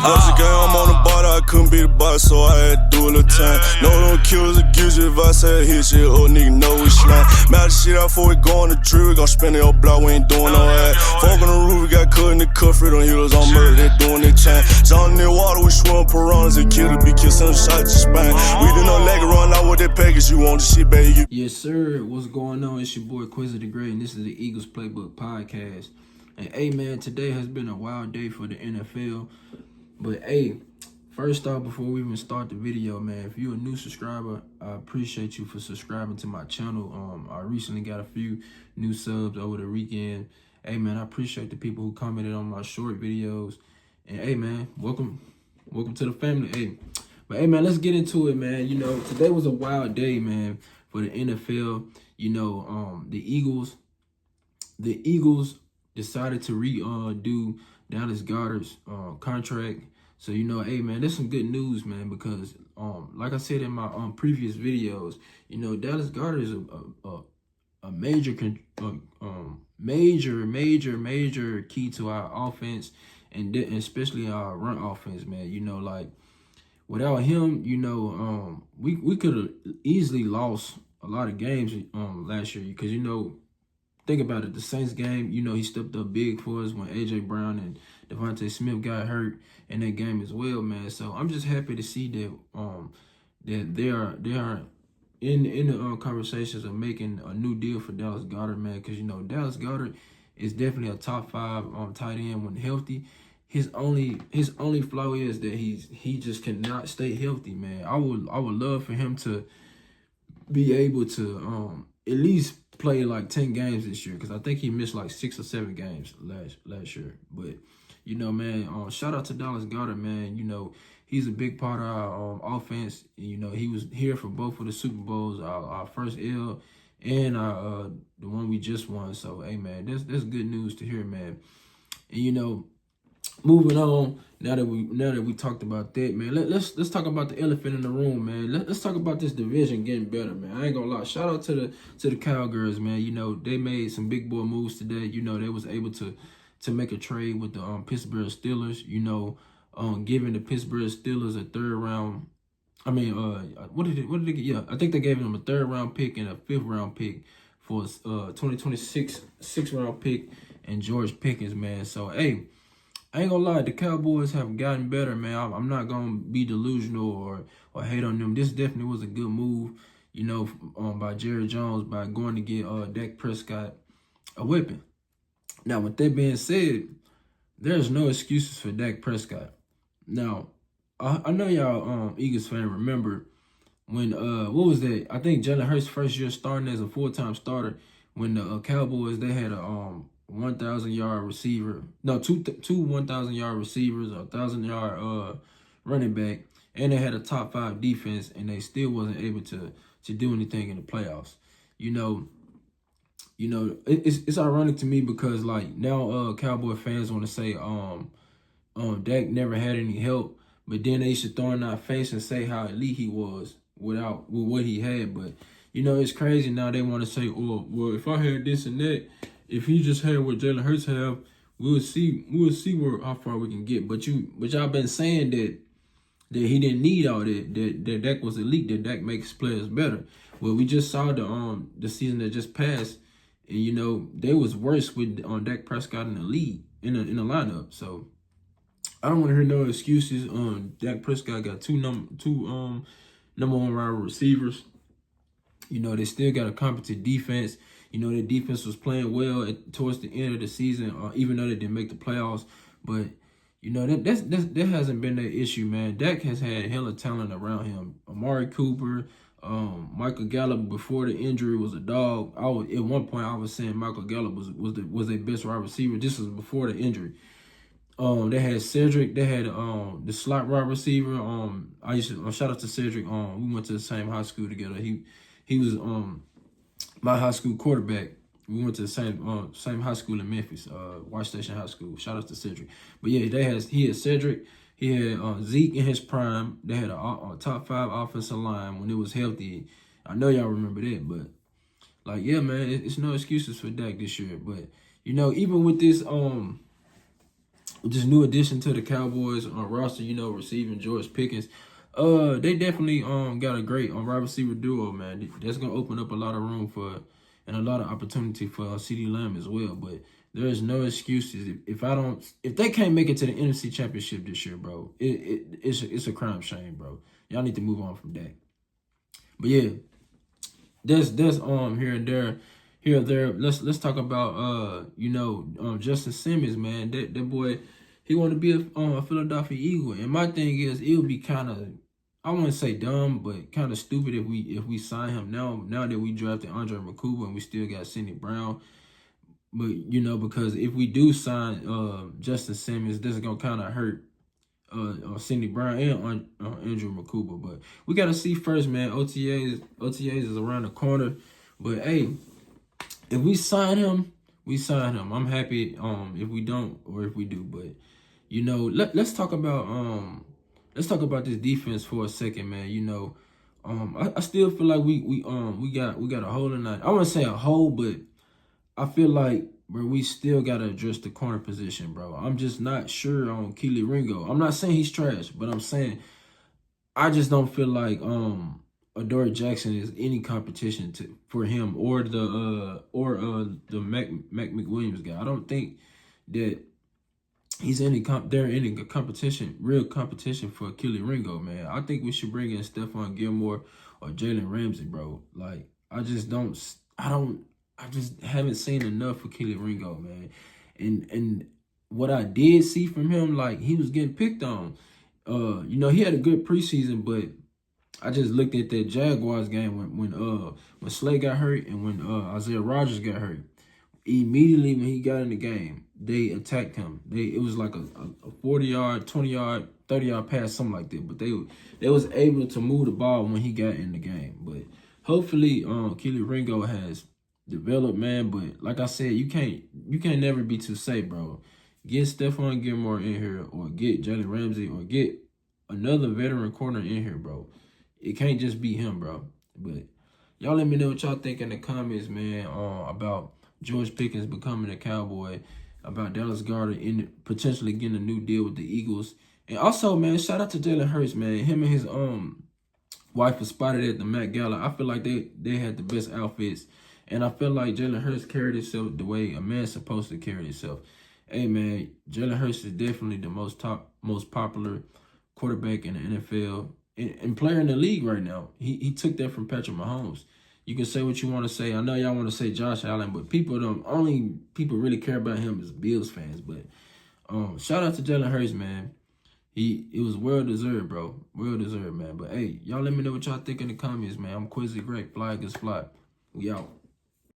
Once again, I'm on the bottom, I couldn't be the boss, so I had to do a little time. No, don't kill us, accuse you if I say hit shit, old nigga know we slime. Mad the shit out before we go on the trip, we gon' spend it on block, we ain't doing no ad. Folk on the roof, we got cut in the cuff, free on heroes on murder, they doing their time. John in the water, we swim piranhas, and killer be kissing shot to spine. We do no leg run out with that package, you want the shit, baby. Yes, sir. What's going on? It's your boy Quizzy the Great, and this is the Eagles Playbook Podcast. And hey, man, today has been a wild day for the NFL. But hey, first off, before we even start the video, man, if you're a new subscriber, I appreciate you for subscribing to my channel. I recently got a few new subs over the weekend. Hey, man, I appreciate the people who commented on my short videos. And hey, man, welcome to the family. Hey, but hey, man, let's get into it, man. You know, today was a wild day, man, for the NFL. You know, the Eagles decided to redo Dallas Goedert's contract. So, you know, hey, man, there's some good news, man, because like I said in my previous videos, you know, Dallas Goedert is a major key to our offense, and especially our run offense, man. You know, like without him, you know, we could have easily lost a lot of games last year, because, you know, think about it, the Saints game, you know, he stepped up big for us when A.J. Brown and Devontae Smith got hurt in that game as well, man. So I'm just happy to see that that they are in the conversations of making a new deal for Dallas Goedert, man, because, you know, Dallas Goedert is definitely a top 5 tight end when healthy. His only flaw is that he just cannot stay healthy, man. I would love for him to be able to at least play like 10 games this year, because I think he missed like 6 or 7 games last year. But, you know, man, shout out to Dallas Goedert, man. You know, he's a big part of our offense. You know, he was here for both of the Super Bowls, our first L and the one we just won. So, hey, man, that's good news to hear, man. And, you know, moving on, now that we talked about that, man, let's talk about the elephant in the room, man. Let's talk about this division getting better, man. I ain't gonna lie. Shout out to the Cowboys, man. You know, they made some big boy moves today. You know, they was able to make a trade with the Pittsburgh Steelers. You know, giving the Pittsburgh Steelers a 3rd round. I mean, what did they get? Yeah, I think they gave them a 3rd round pick and a 5th round pick for 2026 6th round pick and George Pickens, man. So hey, I ain't gonna lie, the Cowboys have gotten better, man. I'm not gonna be delusional or hate on them. This definitely was a good move, you know, by Jerry Jones, by going to get Dak Prescott a weapon. Now, with that being said, there's no excuses for Dak Prescott. Now, I know y'all Eagles fan remember when what was that? I think Jalen Hurts' first year starting as a full-time starter, when the Cowboys, they had a 1,000-yard receiver, no, two 1,000-yard receivers, a 1,000-yard running back, and they had a top 5 defense, and they still wasn't able to do anything in the playoffs. You know, it's ironic to me, because like now Cowboy fans want to say Dak never had any help, but then they should throw in our face and say how elite he was with what he had. But, you know, it's crazy now they want to say, oh, well, if I had this and that, if he just had what Jalen Hurts have, we'll see how far we can get. But y'all been saying that he didn't need all that Dak was elite, that Dak makes players better. Well, we just saw the season that just passed, and, you know, they was worse with Dak Prescott in the league, in the lineup. So I don't want to hear no excuses. Dak Prescott got two number 1 wide receivers. You know, they still got a competent defense. You know, their defense was playing well towards the end of the season, even though they didn't make the playoffs. But, you know, that hasn't been the issue, man. Dak has had hella talent around him. Amari Cooper, Michael Gallup before the injury was a dog. At one point I was saying Michael Gallup was their best wide receiver. This was before the injury. They had Cedric. They had the slot wide receiver. I used to shout out to Cedric. We went to the same high school together. He was my high school quarterback. We went to the same high school in Memphis, White Station High School. Shout out to Cedric. But yeah, he had Cedric. He had Zeke in his prime. They had a top 5 offensive line when it was healthy. I know y'all remember that, but like, yeah, man, it's no excuses for Dak this year. But, you know, even with this this new addition to the Cowboys roster, you know, receiving George Pickens. They definitely got a great wide receiver duo, man. That's gonna open up a lot of room for and a lot of opportunity for CeeDee Lamb as well. But there is no excuses if they can't make it to the NFC Championship this year, bro. It's a crime shame, bro. Y'all need to move on from that. But yeah, there's here and there. Here or there, let's talk about Justin Simmons, man. That boy, he want to be a Philadelphia Eagle, and my thing is, it would be kind of, I wouldn't say dumb, but kind of stupid if we sign him now that we drafted Andre McCouba and we still got Sidney Brown. But because if we do sign Justin Simmons, this is gonna kind of hurt Sidney Brown and Andrew McCouba. But we gotta see first, man. OTAs is around the corner, but hey. If we sign him, we sign him. I'm happy if we don't or if we do. But let's talk about this defense for a second, man. I still feel like we got a hole in that. I wouldn't say a hole, but I feel like we still gotta address the corner position, bro. I'm just not sure on Keely Ringo. I'm not saying he's trash, but I'm saying I just don't feel like Adoree Jackson is any competition for him or the Mac McWilliams guy. I don't think that he's any competition, real competition for Keely Ringo, man. I think we should bring in Stephon Gilmore or Jalen Ramsey, bro. Like I just haven't seen enough for Keely Ringo, man. And what I did see from him, like he was getting picked on. He had a good preseason, but I just looked at that Jaguars game when Slay got hurt and when Isaiah Rodgers got hurt. Immediately when he got in the game, they attacked him. It was like a 40-yard, 20-yard, 30-yard pass, something like that. But they was able to move the ball when he got in the game. But hopefully, Keely Ringo has developed, man. But like I said, you can't never be too safe, bro. Get Stephon Gilmore in here, or get Jalen Ramsey, or get another veteran corner in here, bro. It can't just be him, bro. But y'all let me know what y'all think in the comments, man, about George Pickens becoming a Cowboy, about Dallas Goedert potentially getting a new deal with the Eagles. And also, man, shout out to Jalen Hurts, man. Him and his wife was spotted at the Met Gala. I feel like they had the best outfits. And I feel like Jalen Hurts carried himself the way a man's supposed to carry himself. Hey, man, Jalen Hurts is definitely the most popular quarterback in the NFL. And player in the league right now. He took that from Patrick Mahomes. You can say what you want to say. I know y'all want to say Josh Allen, but only people really care about him is Bills fans. But shout out to Jalen Hurts, man. It was well deserved, bro. Well deserved, man. But hey, y'all let me know what y'all think in the comments, man. I'm Quizzy Greg. Fly Eagles Fly. We out.